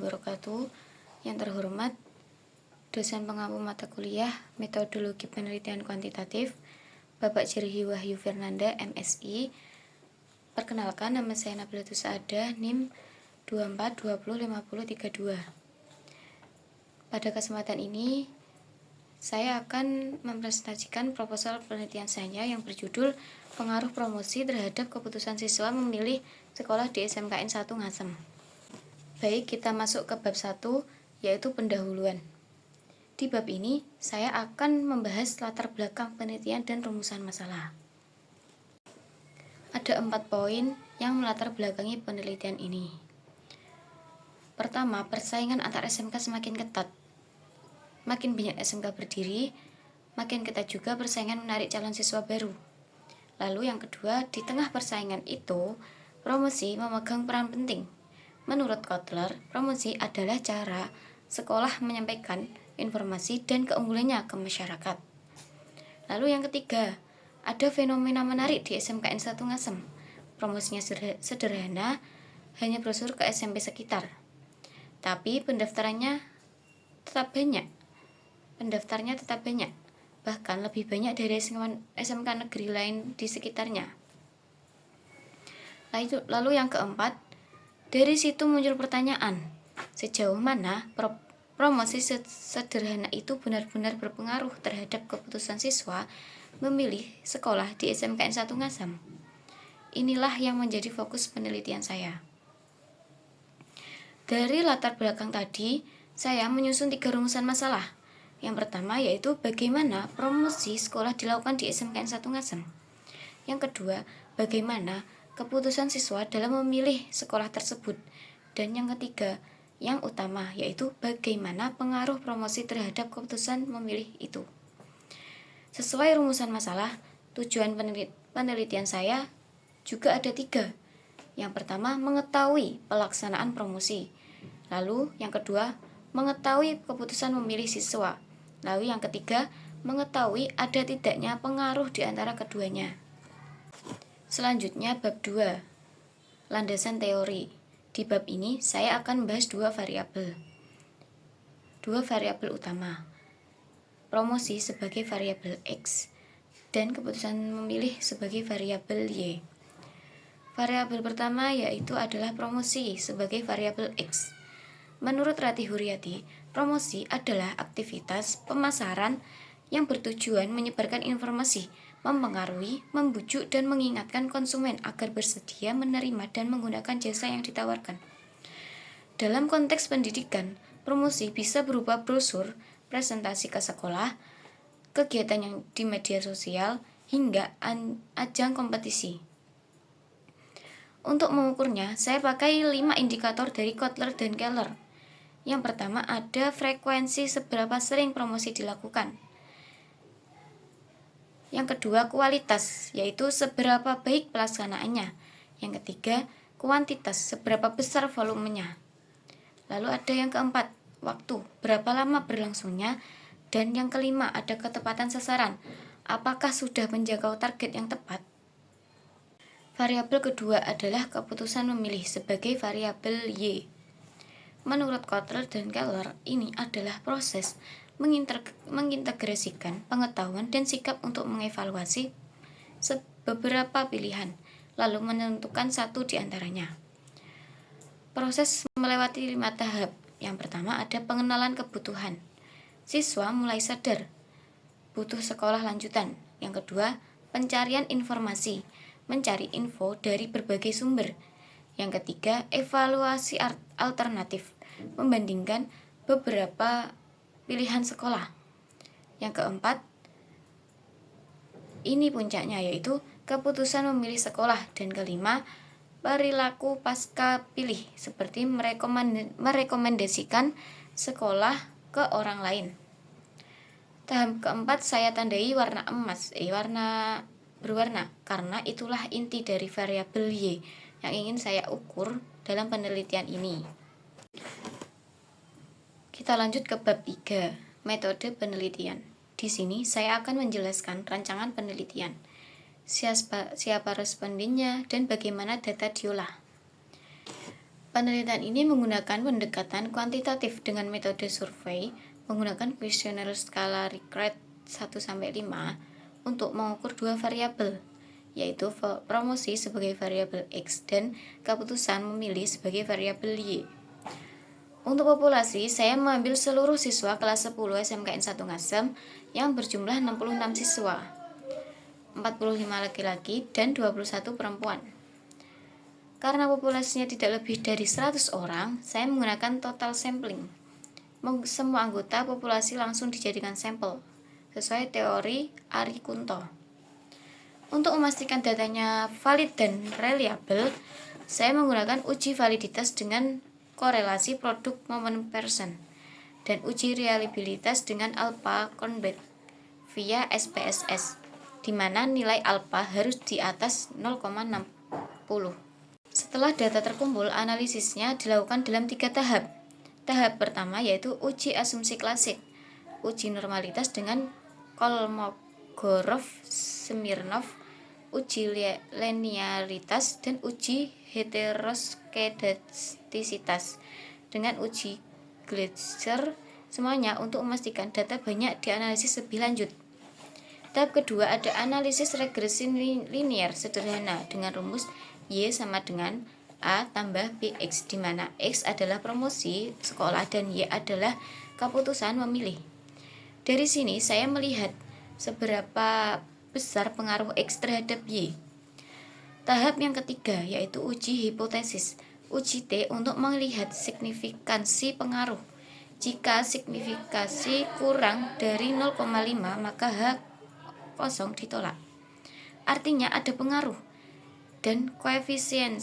wabarakatuh. Yang terhormat dosen pengampu mata kuliah Metodologi Penelitian Kuantitatif, Bapak Jerhi Wahyu Fernanda, MSI. Perkenalkan, nama saya Nabilatus Saada, NIM 24205032. Pada kesempatan ini, saya akan mempresentasikan proposal penelitian saya yang berjudul Pengaruh Promosi Terhadap Keputusan Siswa Memilih Sekolah di SMKN 1 Ngasem. Baik, kita masuk ke bab 1, yaitu pendahuluan. Di bab ini, saya akan membahas latar belakang penelitian dan rumusan masalah. Ada 4 poin yang melatar belakangi penelitian ini. Pertama, persaingan antar SMK semakin ketat. Makin banyak SMK berdiri, makin ketat juga persaingan menarik calon siswa baru. Lalu yang kedua, di tengah persaingan itu, promosi memegang peran penting. Menurut Kotler, promosi adalah cara sekolah menyampaikan informasi dan keunggulannya ke masyarakat. Lalu yang ketiga, ada fenomena menarik di SMKN 1 Ngasem. Promosinya sederhana, hanya brosur ke SMP sekitar. Tapi pendaftarnya tetap banyak, bahkan lebih banyak dari SMK negeri lain di sekitarnya. Lalu yang keempat, dari situ muncul pertanyaan, sejauh mana promosi sederhana itu benar-benar berpengaruh terhadap keputusan siswa memilih sekolah di SMKN 1 Ngasem. Inilah yang menjadi fokus penelitian saya. Dari latar belakang tadi, saya menyusun 3 rumusan masalah. Yang pertama yaitu bagaimana promosi sekolah dilakukan di SMKN 1 Ngasem. Yang kedua, bagaimana keputusan siswa dalam memilih sekolah tersebut. Dan yang ketiga, yang utama yaitu bagaimana pengaruh promosi terhadap keputusan memilih itu. Sesuai rumusan masalah, tujuan penelitian saya juga ada 3. Yang pertama, mengetahui pelaksanaan promosi. Lalu yang kedua, mengetahui keputusan memilih siswa. Lalu yang ketiga, mengetahui ada tidaknya pengaruh di antara keduanya. Selanjutnya bab 2, landasan teori. Di bab ini saya akan membahas 2 variabel utama. Promosi sebagai variabel X dan keputusan memilih sebagai variabel Y. Variabel pertama yaitu adalah promosi sebagai variabel X. Menurut Ratih Huryati, promosi adalah aktivitas pemasaran yang bertujuan menyebarkan informasi, mempengaruhi, membujuk, dan mengingatkan konsumen agar bersedia menerima dan menggunakan jasa yang ditawarkan. Dalam konteks pendidikan, promosi bisa berupa brosur, presentasi ke sekolah, kegiatan yang di media sosial, hingga ajang kompetisi. Untuk mengukurnya, saya pakai 5 indikator dari Kotler dan Keller. Yang pertama ada frekuensi seberapa sering promosi dilakukan. Yang kedua kualitas, yaitu seberapa baik pelaksanaannya. Yang ketiga kuantitas, seberapa besar volumenya. Lalu ada yang keempat, waktu, berapa lama berlangsungnya. Dan yang kelima ada ketepatan sasaran, apakah sudah menjangkau target yang tepat. Variabel kedua adalah keputusan memilih sebagai variabel Y. Menurut Kotler dan Keller, ini adalah proses mengintegrasikan pengetahuan dan sikap untuk mengevaluasi beberapa pilihan, lalu menentukan satu di antaranya. Proses melewati 5 tahap. Yang pertama ada pengenalan kebutuhan. Siswa mulai sadar butuh sekolah lanjutan. Yang kedua, pencarian informasi, mencari info dari berbagai sumber. Yang ketiga, evaluasi alternatif, membandingkan beberapa pilihan sekolah. Yang keempat, ini puncaknya yaitu keputusan memilih sekolah. Dan kelima, perilaku pasca pilih seperti merekomendasikan sekolah ke orang lain. Tahap keempat saya tandai warna emas, warna berwarna, karena itulah inti dari variabel Y yang ingin saya ukur dalam penelitian ini. Kita lanjut ke bab 3, metode penelitian. Di sini saya akan menjelaskan rancangan penelitian, siapa respondennya, dan bagaimana data diolah. Penelitian ini menggunakan pendekatan kuantitatif dengan metode survei menggunakan kuesioner skala Likert 1-5 untuk mengukur dua variabel, yaitu promosi sebagai variabel X dan keputusan memilih sebagai variabel Y. Untuk populasi, saya mengambil seluruh siswa kelas 10 SMKN 1 Ngasem yang berjumlah 66 siswa, 45 laki-laki dan 21 perempuan. Karena populasinya tidak lebih dari 100 orang, saya menggunakan total sampling. Semua anggota populasi langsung dijadikan sampel, sesuai teori Ari Kunto. Untuk memastikan datanya valid dan reliable, saya menggunakan uji validitas dengan korelasi produk momen person dan uji reliabilitas dengan alpha convet via SPSS, di mana nilai alpha harus di atas 0,60. Setelah data terkumpul, analisisnya dilakukan dalam 3 tahap. Tahap pertama yaitu uji asumsi klasik, uji normalitas dengan Kolmogorov-Smirnov, uji linearitas, dan uji heteroskedastisitas dengan uji Gleiser, semuanya untuk memastikan data banyak dianalisis lebih lanjut. Tahap kedua ada analisis regresi linier sederhana dengan rumus Y sama dengan A tambah BX, di mana X adalah promosi sekolah dan Y adalah keputusan memilih. Dari sini saya melihat seberapa besar pengaruh X terhadap Y. Tahap yang ketiga yaitu uji hipotesis, uji T untuk melihat signifikansi pengaruh. Jika signifikasi kurang dari 0,5 maka H kosong ditolak. Artinya ada pengaruh. Dan koefisien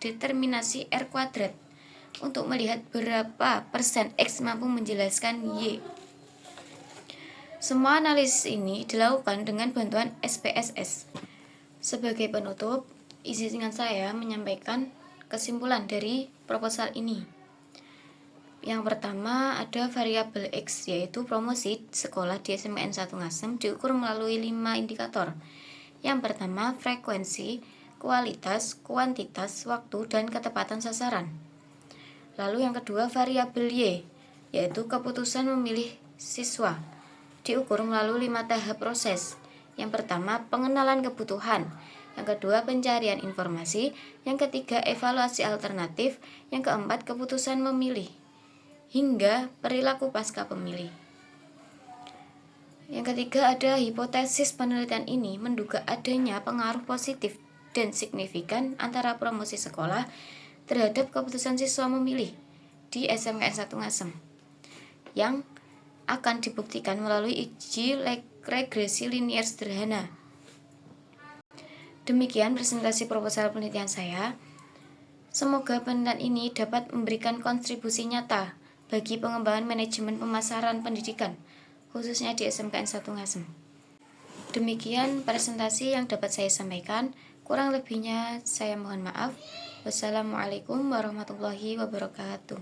determinasi R kuadrat untuk melihat berapa persen X mampu menjelaskan Y. Semua analisis ini dilakukan dengan bantuan SPSS. Sebagai penutup, izinkan saya menyampaikan kesimpulan dari proposal ini. Yang pertama ada variabel X, yaitu promosi sekolah di SMKN 1 Ngasem diukur melalui 5 indikator. Yang pertama, frekuensi, kualitas, kuantitas, waktu, dan ketepatan sasaran. Lalu yang kedua, variabel Y, yaitu keputusan memilih siswa, diukur melalui 5 tahap proses. Yang pertama, pengenalan kebutuhan. Yang kedua, pencarian informasi. Yang ketiga, evaluasi alternatif. Yang keempat, keputusan memilih. Hingga perilaku pasca pemilih. Yang ketiga ada hipotesis penelitian ini menduga adanya pengaruh positif dan signifikan antara promosi sekolah terhadap keputusan siswa memilih di SMKN 1 Ngasem yang akan dibuktikan melalui uji regresi linier sederhana. Demikian presentasi proposal penelitian saya. Semoga penelitian ini dapat memberikan kontribusi nyata bagi pengembangan manajemen pemasaran pendidikan, khususnya di SMKN 1 Ngasem. Demikian presentasi yang dapat saya sampaikan. Kurang lebihnya saya mohon maaf. Wassalamualaikum warahmatullahi wabarakatuh.